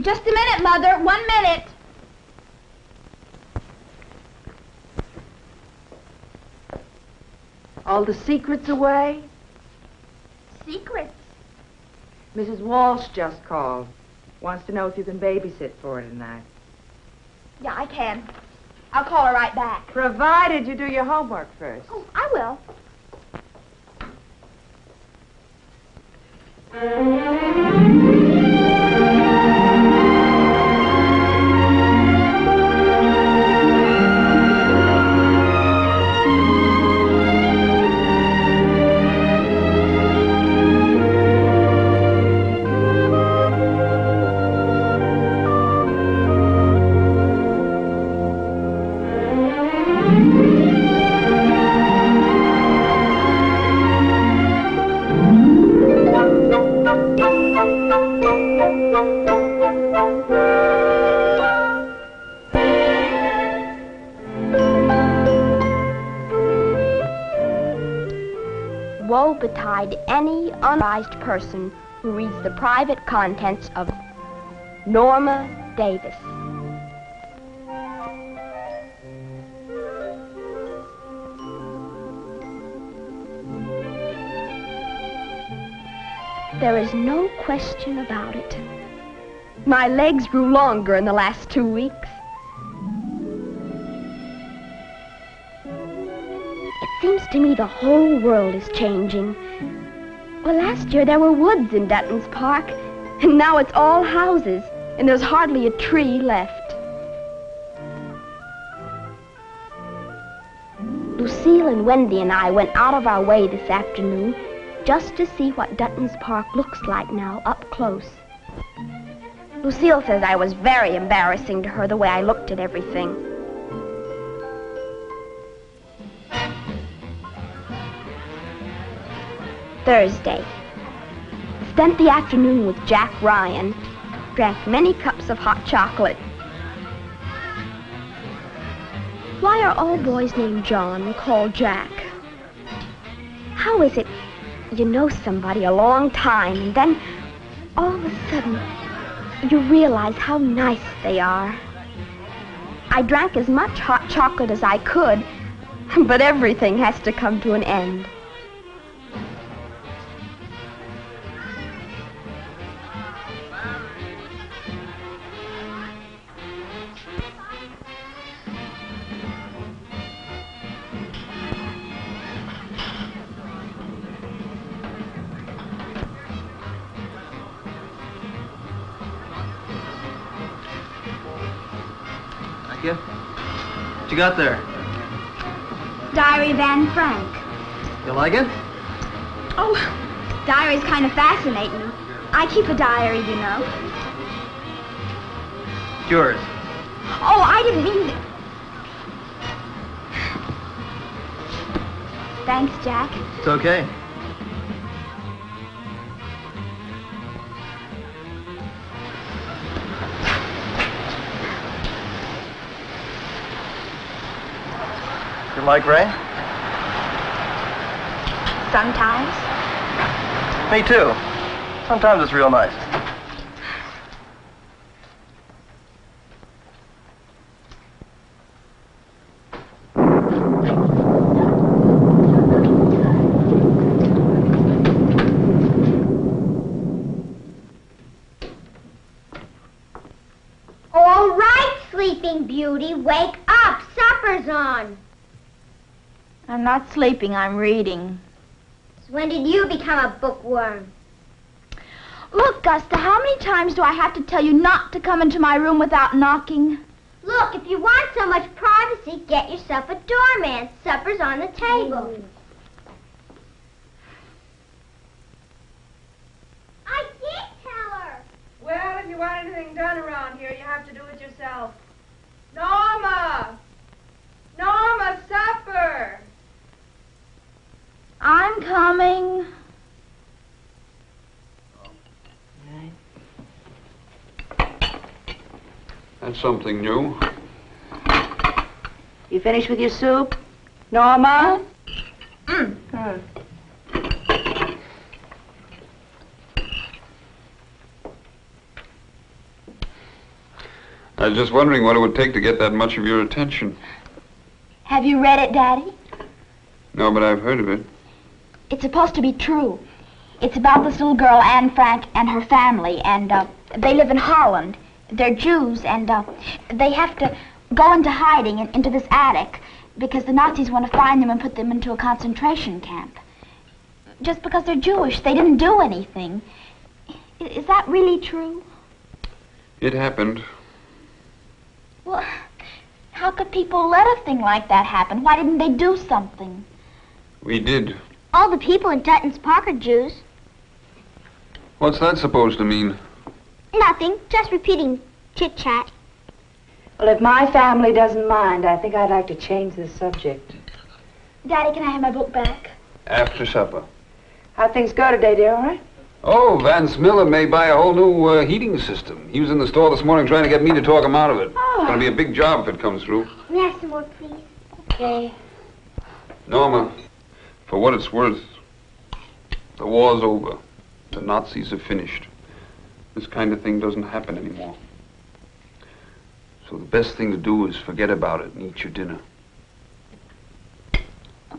Just a minute, Mother. 1 minute. All the secrets away? Secrets? Mrs. Walsh just called. Wants to know if you can babysit for her tonight. Yeah, I can. I'll call her right back. Provided you do your homework first. Oh, I will. Woe betide any unauthorized person who reads the private contents of Norma Davis. There is no question about it. My legs grew longer in the last 2 weeks. It seems to me the whole world is changing. Well, last year there were woods in Dutton's Park, and now it's all houses, and there's hardly a tree left. Lucille and Wendy and I went out of our way this afternoon just to see what Dutton's Park looks like now up close. Lucille says I was very embarrassing to her the way I looked at everything. Thursday. Spent the afternoon with Jack Ryan. Drank many cups of hot chocolate. Why are all boys named John called Jack? How is it you know somebody a long time and then all of a sudden you realize how nice they are? I drank as much hot chocolate as I could, but everything has to come to an end. What you got there? Diary of Anne Frank. You like it? Oh, diaries kind of fascinate me. I keep a diary, you know. It's yours. Oh, I didn't mean to. Thanks, Jack. It's okay. You like Ray? Sometimes. Me too. Sometimes it's real nice. All right, Sleeping Beauty, wake up. Supper's on. I'm not sleeping, I'm reading. So when did you become a bookworm? Look, Gusta, how many times do I have to tell you not to come into my room without knocking? Look, if you want so much privacy, get yourself a doorman. Supper's on the table. I did tell her. Well, if you want anything done around here, you have to do it yourself. Norma! Norma, supper! I'm coming. That's something new. You finished with your soup? Norma? I was just wondering what it would take to get that much of your attention. Have you read it, Daddy? No, but I've heard of it. It's supposed to be true. It's about this little girl, Anne Frank, and her family, and they live in Holland. They're Jews, and they have to go into hiding into this attic because the Nazis want to find them and put them into a concentration camp. Just because they're Jewish, they didn't do anything. Is that really true? It happened. Well, how could people let a thing like that happen? Why didn't they do something? We did. All the people in Tutton's Park are Jews. What's that supposed to mean? Nothing, just repeating chit-chat. Well, if my family doesn't mind, I think I'd like to change the subject. Daddy, can I have my book back? After supper. How'd things go today, dear, all right? Oh, Vance Miller may buy a whole new heating system. He was in the store this morning trying to get me to talk him out of it. Oh. It's going to be a big job if it comes through. May I have some more, please? Okay. Norma, for what it's worth, the war's over. The Nazis are finished. This kind of thing doesn't happen anymore. So the best thing to do is forget about it and eat your dinner.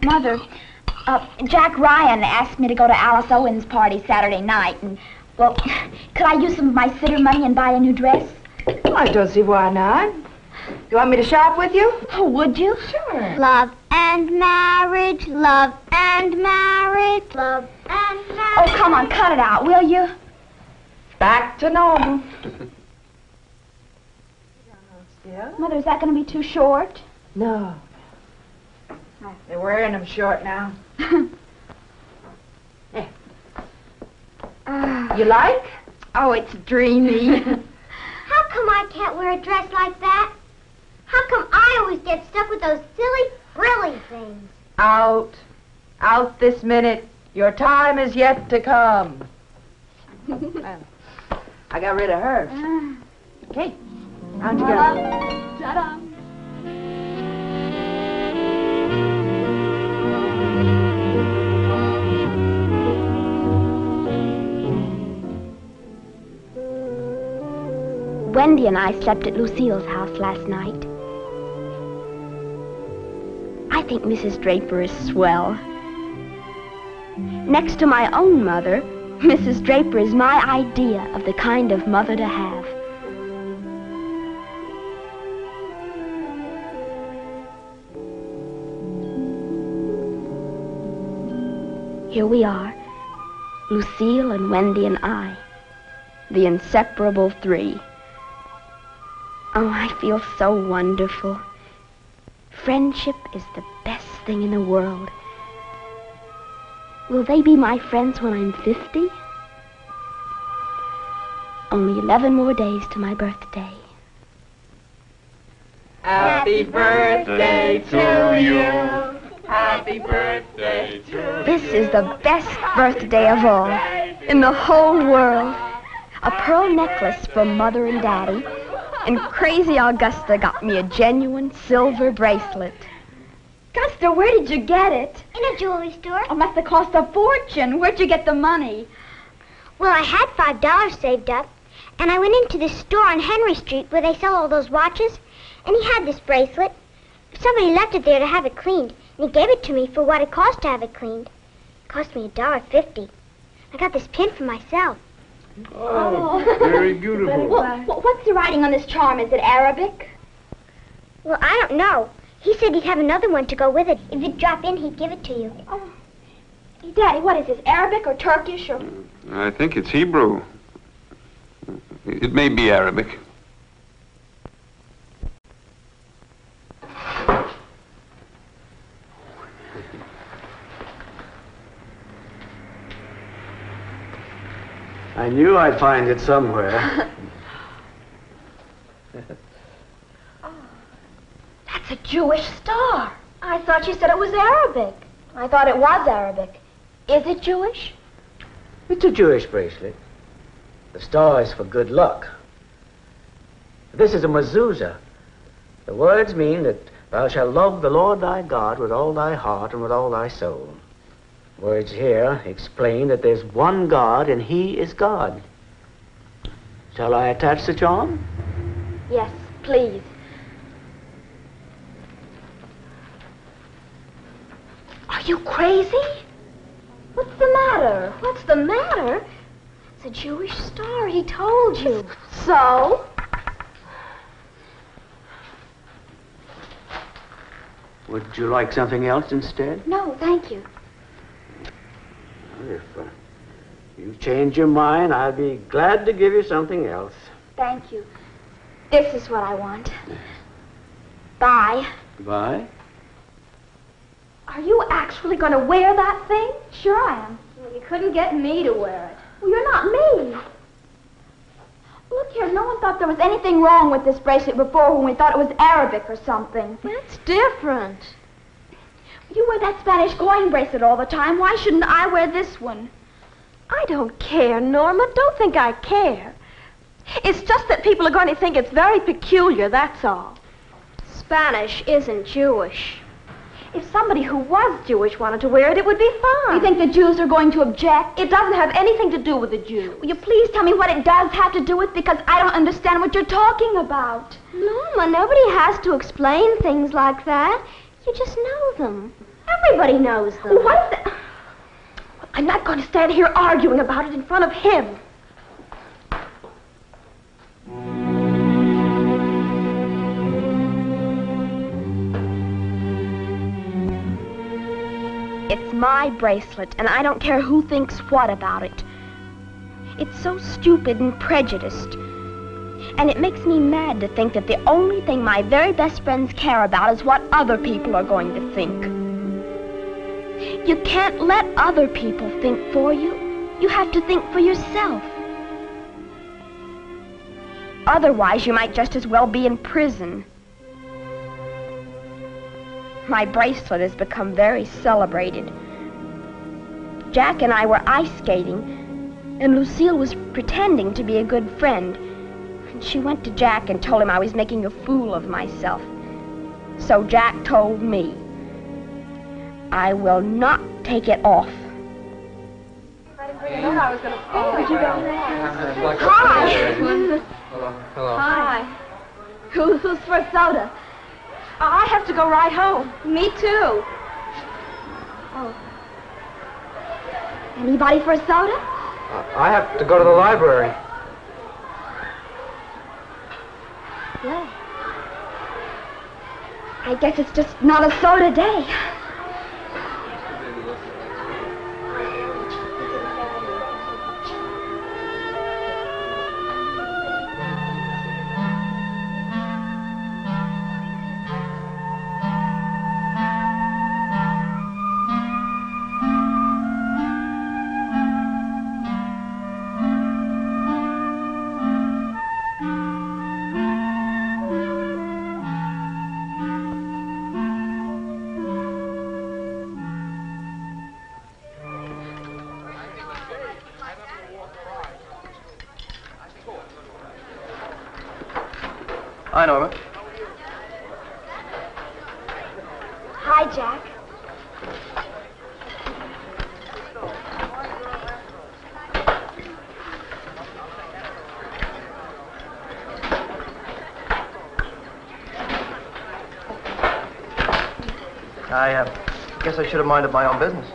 Mother, Jack Ryan asked me to go to Alice Owen's party Saturday night, and, well, could I use some of my sitter money and buy a new dress? Well, I don't see why not. You want me to shop with you? Oh, would you? Sure. Love and marriage, love and marriage, love and marriage. Oh, come on, cut it out, will you? Back to normal. Yeah? Mother, is that going to be too short? No. They're wearing them short now. There. You like? Oh, it's dreamy. How come I can't wear a dress like that? How come I always get stuck with those silly, frilly things? Out. Out this minute. Your time is yet to come. I got rid of her. Okay. Round you go. Ta-da. Wendy and I slept at Lucille's house last night. I think Mrs. Draper is swell. Next to my own mother, Mrs. Draper is my idea of the kind of mother to have. Here we are, Lucille and Wendy and I, the inseparable three. Oh, I feel so wonderful. Friendship is the best thing in the world. Will they be my friends when I'm 50? Only 11 more days to my birthday. Happy birthday to you. Happy birthday to you. This is the best birthday of all in the whole world. A pearl necklace from Mother and Daddy, and crazy Augusta got me a genuine silver bracelet. Augusta, where did you get it? In a jewelry store. It must have cost a fortune. Where'd you get the money? Well, I had $5 saved up, and I went into this store on Henry Street where they sell all those watches, and he had this bracelet. Somebody left it there to have it cleaned, and he gave it to me for what it cost to have it cleaned. It cost me $1.50. I got this pin for myself. Oh, very beautiful. What's the writing on this charm? Is it Arabic? Well, I don't know. He said he'd have another one to go with it. If you'd drop in, he'd give it to you. Oh. Daddy, what is this, Arabic or Turkish or... I think it's Hebrew. It may be Arabic. I knew I'd find it somewhere. That's a Jewish star. I thought you said it was Arabic. I thought it was Arabic. Is it Jewish? It's a Jewish bracelet. The star is for good luck. This is a mezuzah. The words mean that thou shalt love the Lord thy God with all thy heart and with all thy soul. Words here explain that there's one God and he is God. Shall I attach the charm? Yes. please. Are you crazy? What's the matter? What's the matter? It's a Jewish star, he told you. So? Would you like something else instead? No, thank you. If you change your mind, I'll be glad to give you something else. Thank you. This is what I want. Bye. Goodbye. Are you actually going to wear that thing? Sure I am. Well, you couldn't get me to wear it. Well, you're not me. Look here, no one thought there was anything wrong with this bracelet before when we thought it was Arabic or something. That's different. You wear that Spanish coin bracelet all the time. Why shouldn't I wear this one? I don't care, Norma. Don't think I care. It's just that people are going to think it's very peculiar, that's all. Spanish isn't Jewish. If somebody who was Jewish wanted to wear it, it would be fine. You think the Jews are going to object? It doesn't have anything to do with the Jews. Will you please tell me what it does have to do with, because I don't understand what you're talking about. Norma, nobody has to explain things like that. You just know them. Everybody knows them. What is that? I'm not going to stand here arguing about it in front of him. It's my bracelet, and I don't care who thinks what about it. It's so stupid and prejudiced. And it makes me mad to think that the only thing my very best friends care about is what other people are going to think. You can't let other people think for you. You have to think for yourself. Otherwise, you might just as well be in prison. My bracelet has become very celebrated. Jack and I were ice skating, and Lucille was pretending to be a good friend. And she went to Jack and told him I was making a fool of myself. So Jack told me, I will not take it off. Hi. Hello. Hi. Who's for a soda? I have to go right home. Me too. Oh. Anybody for a soda? I have to go to the library. Well, I guess it's just not a soda day. Hi, Norma. Hi, Jack. I guess I should have minded my own business.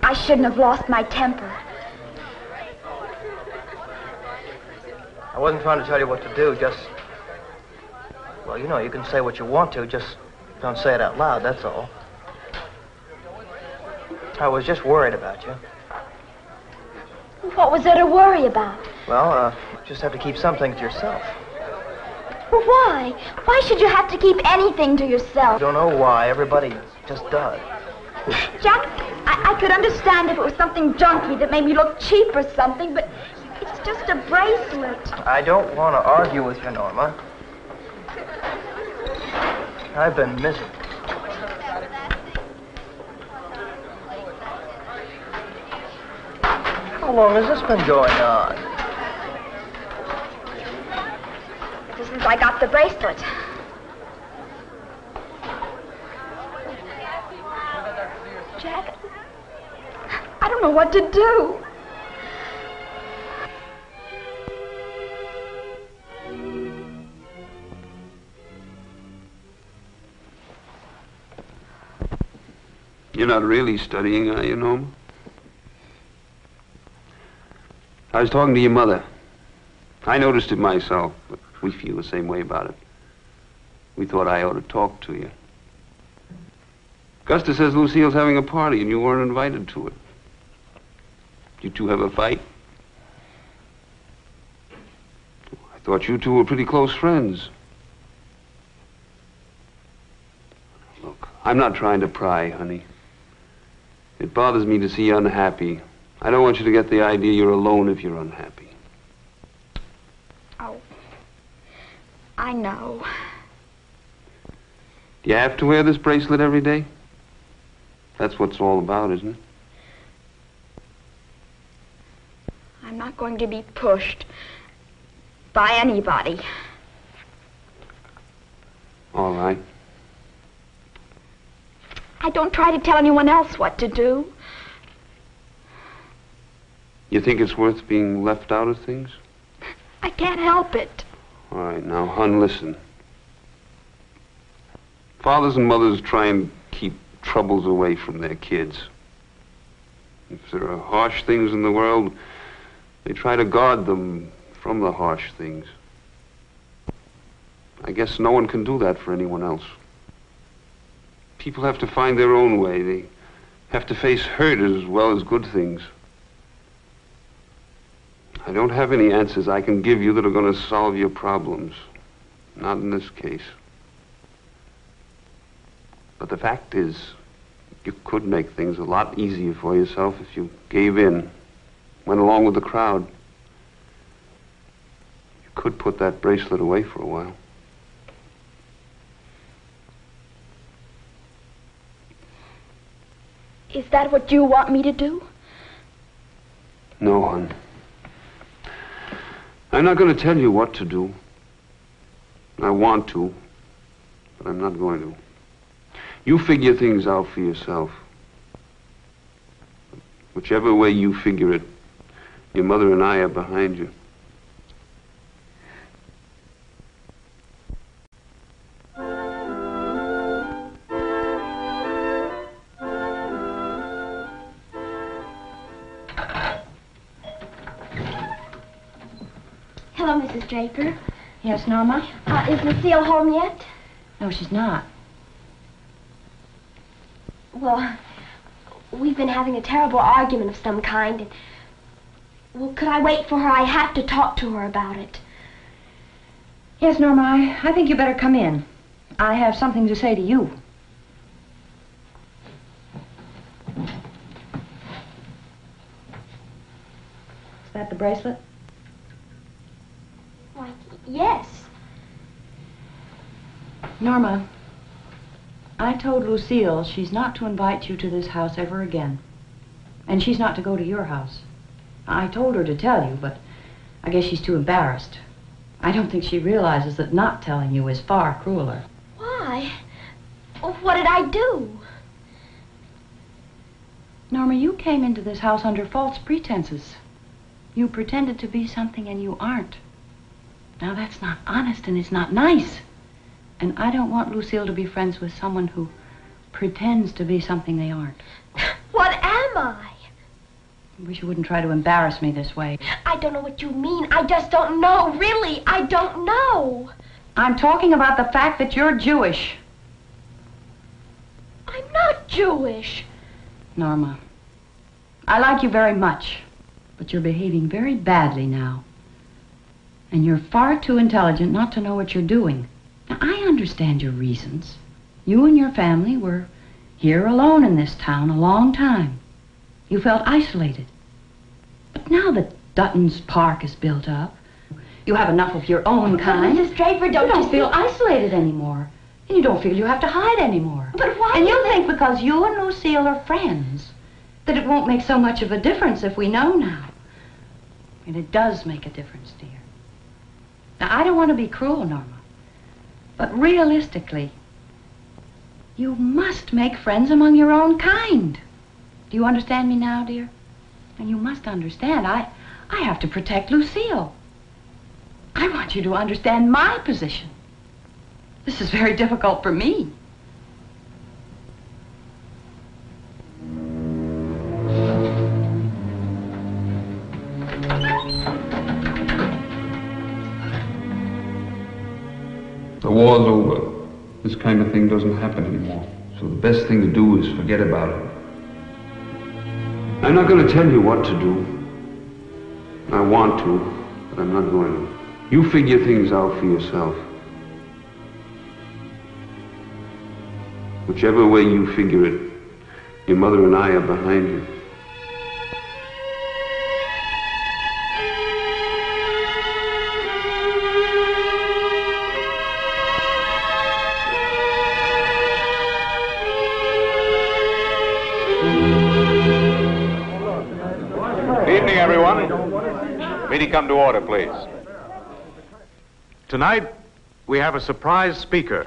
I shouldn't have lost my temper. I wasn't trying to tell you what to do, just... Well, you know, you can say what you want to, just don't say it out loud, that's all. I was just worried about you. What was there to worry about? Well, you just have to keep some things to yourself. Well, why? Why should you have to keep anything to I yourself? don't know why, everybody just does. Jack, I could understand if it was something junky that made me look cheap or something, but it's just a bracelet. I don't want to argue with you, Norma. I've been miserable. How long has this been going on? Since I got the bracelet. Jack, I don't know what to do. not really studying, are you, Norma? I was talking to your mother. I noticed it myself, but we feel the same way about it. We thought I ought to talk to you. Gusta says Lucille's having a party and you weren't invited to it. You two have a fight? I thought you two were pretty close friends. Look, I'm not trying to pry, honey. It bothers me to see you unhappy. I don't want you to get the idea you're alone if you're unhappy. Oh, I know. Do you have to wear this bracelet every day? That's what it's all about, isn't it? I'm not going to be pushed by anybody. All right. I don't try to tell anyone else what to do. You think it's worth being left out of things? I can't help it. All right, now, hon, listen. Fathers and mothers try and keep troubles away from their kids. If there are harsh things in the world, they try to guard them from the harsh things. I guess no one can do that for anyone else. People have to find their own way. They have to face hurt as well as good things. I don't have any answers I can give you that are going to solve your problems. Not in this case. But the fact is, you could make things a lot easier for yourself if you gave in, went along with the crowd. You could put that bracelet away for a while. Is that what you want me to do? No, hon. I'm not going to tell you what to do. I want to, but I'm not going to. You figure things out for yourself. Whichever way you figure it, your mother and I are behind you. Hello, Mrs. Draper. Yes, Norma? Is Lucille home yet? No, she's not. Well, we've been having a terrible argument of some kind. And, well, could I wait for her? I have to talk to her about it. Yes, Norma, I think you better come in. I have something to say to you. Is that the bracelet? Why, yes. Norma, I told Lucille she's not to invite you to this house ever again. And she's not to go to your house. I told her to tell you, but I guess she's too embarrassed. I don't think she realizes that not telling you is far crueler. Why? What did I do? Norma, you came into this house under false pretenses. You pretended to be something and you aren't. Now that's not honest and it's not nice. And I don't want Lucille to be friends with someone who pretends to be something they aren't. What am I? I wish you wouldn't try to embarrass me this way. I don't know what you mean. I just don't know. Really, I don't know. I'm talking about the fact that you're Jewish. I'm not Jewish. Norma, I like you very much, but you're behaving very badly now. And you're far too intelligent not to know what you're doing. Now, I understand your reasons. You and your family were here alone in this town a long time. You felt isolated. But now that Dutton's Park is built up, you have enough of your own kind. Mrs. Draper, You don't feel isolated anymore. And you don't feel you have to hide anymore. But why? And you think because you and Lucille are friends that it won't make so much of a difference if we know now. And it does make a difference, dear. Now, I don't want to be cruel, Norma. But realistically, you must make friends among your own kind. Do you understand me now, dear? And you must understand, I have to protect Lucille. I want you to understand my position. This is very difficult for me. war's over. This kind of thing doesn't happen anymore. So the best thing to do is forget about it. I'm not going to tell you what to do. I want to, but I'm not going to. You figure things out for yourself. Whichever way you figure it, your mother and I are behind you. Good evening, everyone. Meeting come to order, please. Tonight, we have a surprise speaker.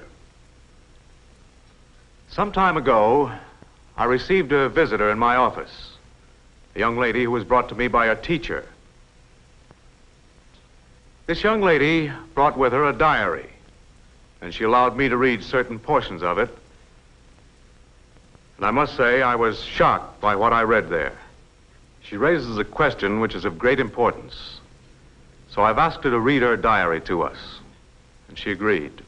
Some time ago, I received a visitor in my office, a young lady who was brought to me by a teacher. This young lady brought with her a diary, and she allowed me to read certain portions of it. And I must say, I was shocked by what I read there. She raises a question which is of great importance. So I've asked her to read her diary to us, and she agreed.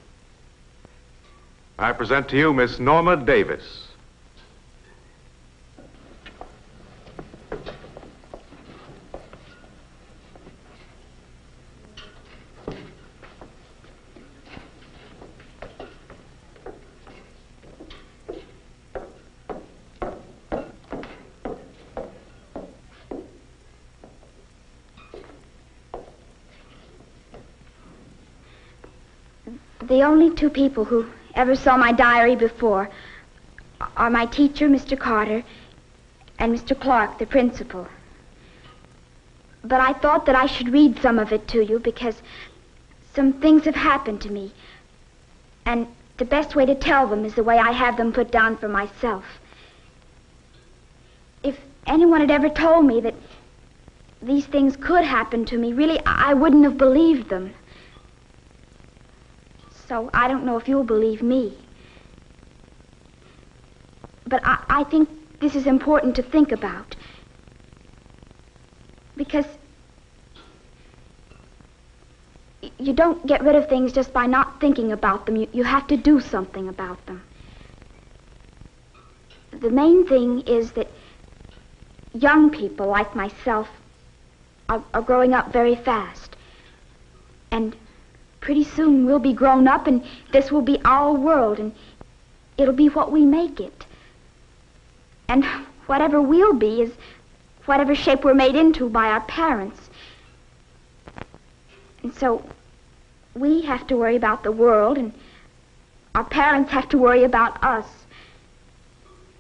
I present to you Miss Norma Davis. The only two people who ever saw my diary before are my teacher, Mr. Carter, and Mr. Clark, the principal. But I thought that I should read some of it to you because some things have happened to me, and the best way to tell them is the way I have them put down for myself. If anyone had ever told me that these things could happen to me, really, I wouldn't have believed them. So I don't know if you'll believe me. But I think this is important to think about. Because you don't get rid of things just by not thinking about them. You have to do something about them. The main thing is that young people like myself are growing up very fast. And pretty soon we'll be grown up, and this will be our world, and it'll be what we make it. And whatever we'll be is whatever shape we're made into by our parents. And so we have to worry about the world, and our parents have to worry about us.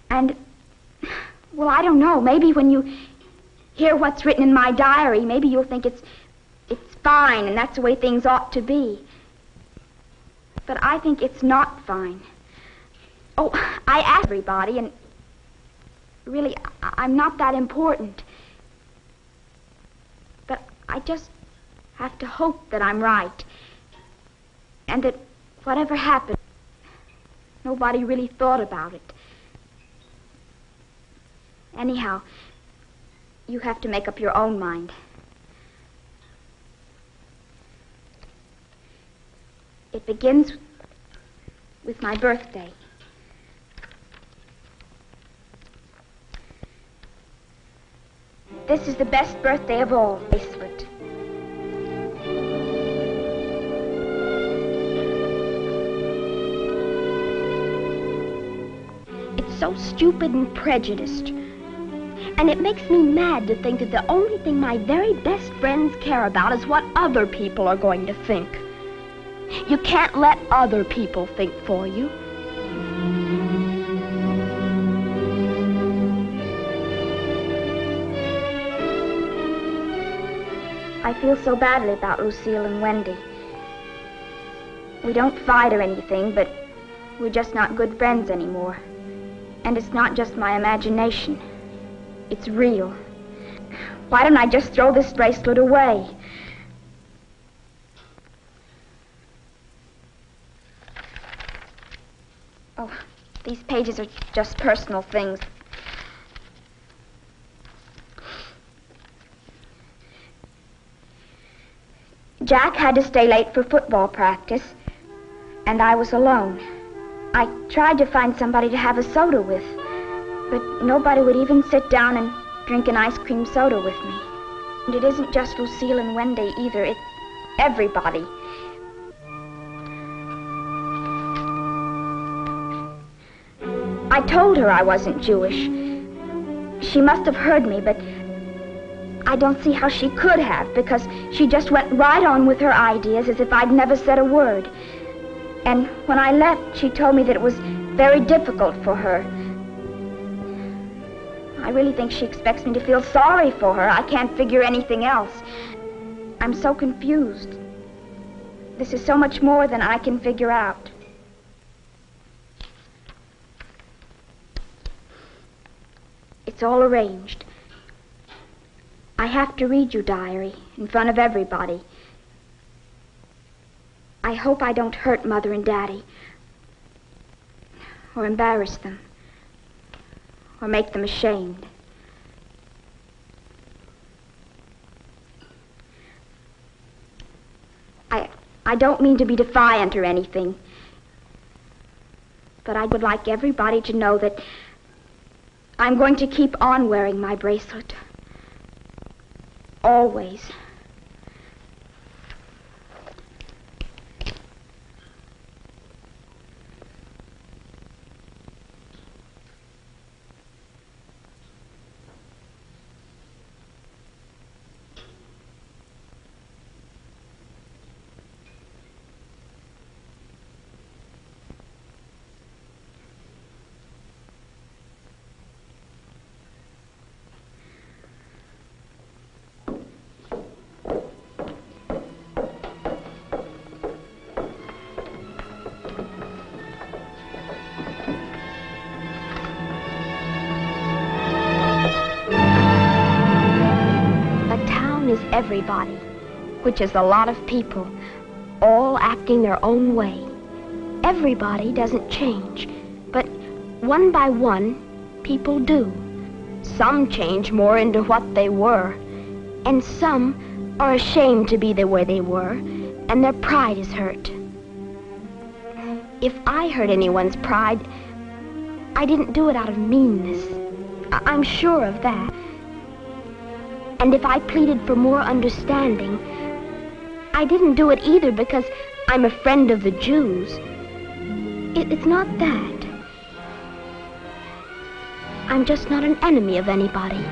And, well, I don't know, maybe when you hear what's written in my diary, maybe you'll think it's fine, and that's the way things ought to be. But I think it's not fine. Oh, I ask everybody, and really, I'm not that important. But I just have to hope that I'm right, and that whatever happened, nobody really thought about it. Anyhow, you have to make up your own mind. It begins with my birthday. This is the best birthday of all, bracelet. It's so stupid and prejudiced. And it makes me mad to think that the only thing my very best friends care about is what other people are going to think. You can't let other people think for you. I feel so badly about Lucille and Wendy. We don't fight or anything, but we're just not good friends anymore. And it's not just my imagination. It's real. Why don't I just throw this bracelet away? Oh, these pages are just personal things. Jack had to stay late for football practice, And I was alone. I tried to find somebody to have a soda with, but nobody would even sit down and drink an ice cream soda with me. And it isn't just Lucille and Wendy either, it's everybody. I told her I wasn't Jewish. She must have heard me, but I don't see how she could have, because she just went right on with her ideas as if I'd never said a word. And when I left, she told me that it was very difficult for her. I really think she expects me to feel sorry for her. I can't figure anything else. I'm so confused. This is so much more than I can figure out. It's all arranged. I have to read your diary in front of everybody. I hope I don't hurt Mother and Daddy, or embarrass them, or make them ashamed. I don't mean to be defiant or anything, but I would like everybody to know that I'm going to keep on wearing my bracelet. Always. Everybody, which is a lot of people, all acting their own way. Everybody doesn't change, but one by one, people do. Some change more into what they were, and some are ashamed to be the way they were, and their pride is hurt. If I hurt anyone's pride, I didn't do it out of meanness. I'm sure of that. And if I pleaded for more understanding, I didn't do it either because I'm a friend of the Jews. It's not that. I'm just not an enemy of anybody.